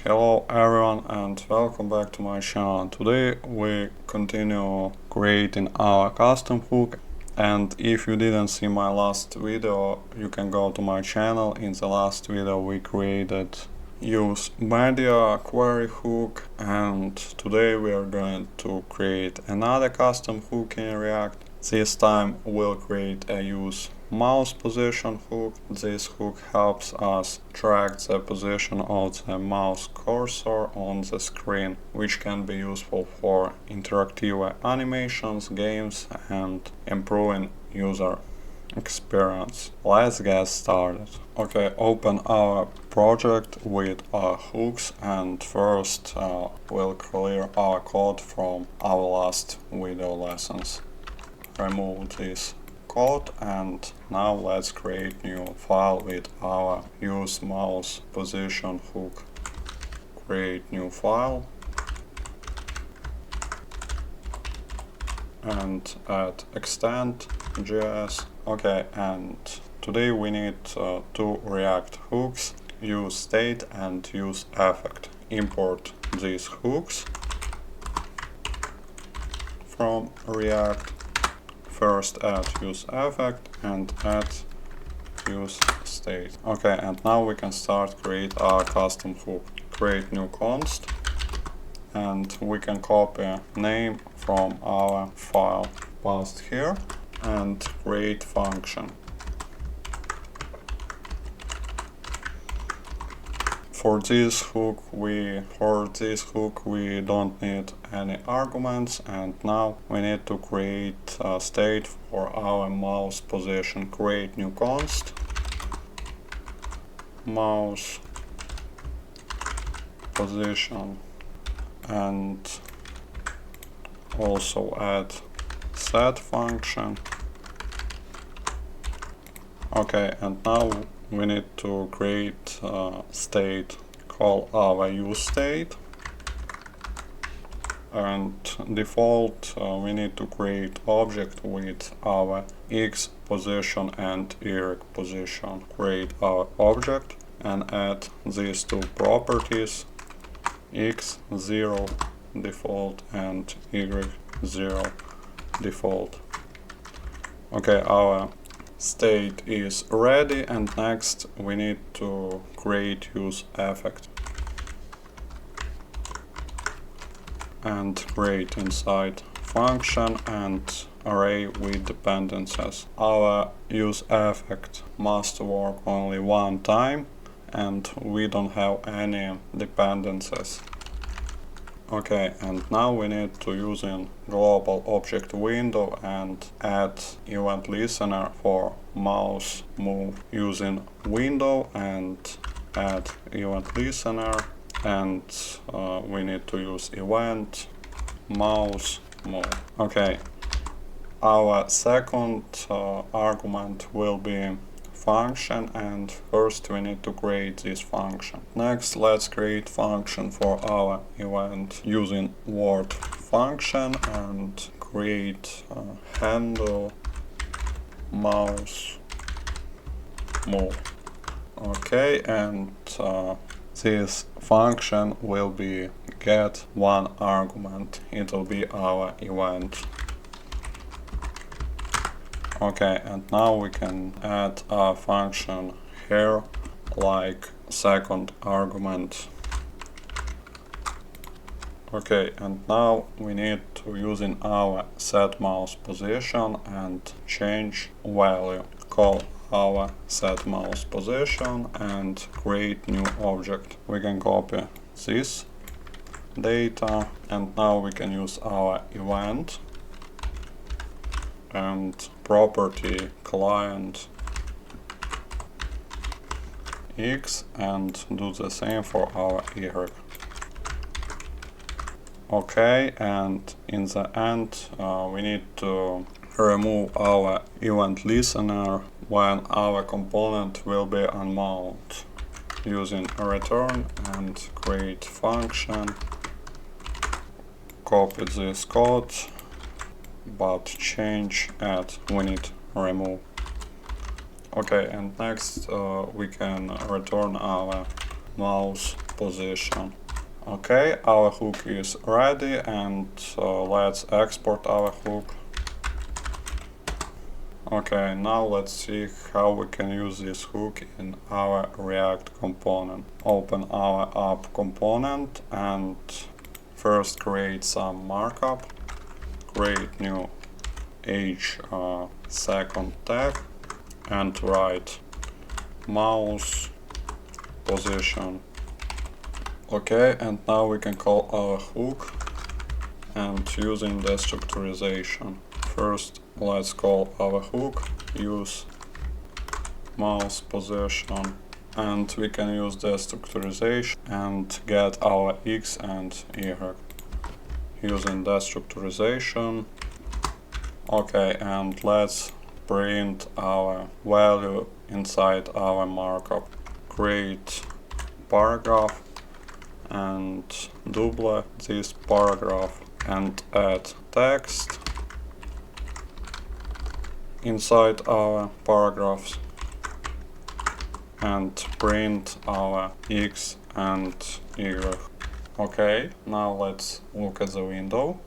Hello everyone and welcome back to my channel. Today we continue creating our custom hook, and if you didn't see my last video, you can go to my channel. In the last video we created use media query hook, and today we are going to create another custom hook in React. This time we'll create a use mouse position hook. This hook helps us track the position of the mouse cursor on the screen, which can be useful for interactive animations, games, and improving user experience. Let's get started. Okay, open our project with our hooks, and first we'll clear our code from our last video lessons. Remove this code, and now let's create new file with our use mouse position hook. Create new file and add extend.js. Okay, and today we need two React hooks, use state and use effect. Import these hooks from React. First add use effect and add use state. Okay, and now we can start create our custom hook. Create new const, and we can copy name from our file, paste here, and create function. For this hook we don't need any arguments, and now we need to create a state for our mouse position. Create new const, mouse position, and also add set function. Okay, and now we need to create a state, call our use state, and default we need to create object with our X position and Y position. Create our object and add these two properties, X 0 default and Y 0 default. Okay, our state is ready, and next we need to create use effect and create inside function and array with dependencies. Our use effect must work only one time, and we don't have any dependencies. Okay, and now we need to use in global object window and add event listener for mouse move. Using window and add event listener, and we need to use event mouse move. Okay, our second argument will be function, and first we need to create this function. Next, let's create function for our event using word function and create handle mouse move. Okay, and this function will be get one argument. It will be our event. Okay, and now we can add a function here like second argument. Okay, and now we need to use in our set mouse position and change value. Call our set mouse position and create new object. We can copy this data, and now we can use our event and property client X and do the same for our Y. Okay, and in the end we need to remove our event listener when our component will be unmount. Using return and create function, copy this code, but change at we need remove. Okay, and next we can return our mouse position. Okay, our hook is ready, and let's export our hook. Okay, now let's see how we can use this hook in our React component. Open our app component and first create some markup. Create new h second tag and write mouse position. Okay, and now we can call our hook and using destructurization. First, let's call our hook use mouse position, and we can use destructurization and get our x and y using destructurization. Okay, and let's print our value inside our markup. Create paragraph and double this paragraph and add text inside our paragraphs and print our x and y. Okay, now let's look at the window.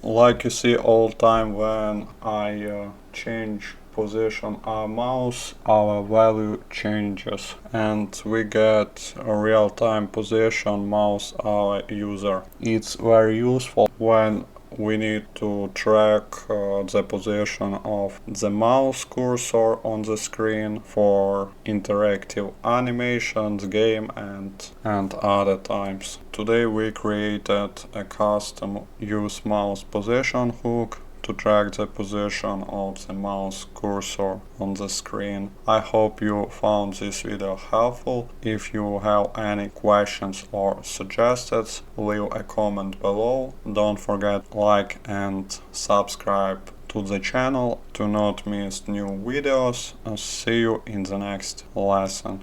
Like you see, all time when I change position our mouse, our value changes and we get a real-time position mouse our user. It's very useful when we need to track the position of the mouse cursor on the screen for interactive animations, game and other times. Today we created a custom useMousePosition hook to track the position of the mouse cursor on the screen. I hope you found this video helpful. If you have any questions or suggestions, leave a comment below. Don't forget like and subscribe to the channel to not miss new videos. See you in the next lesson.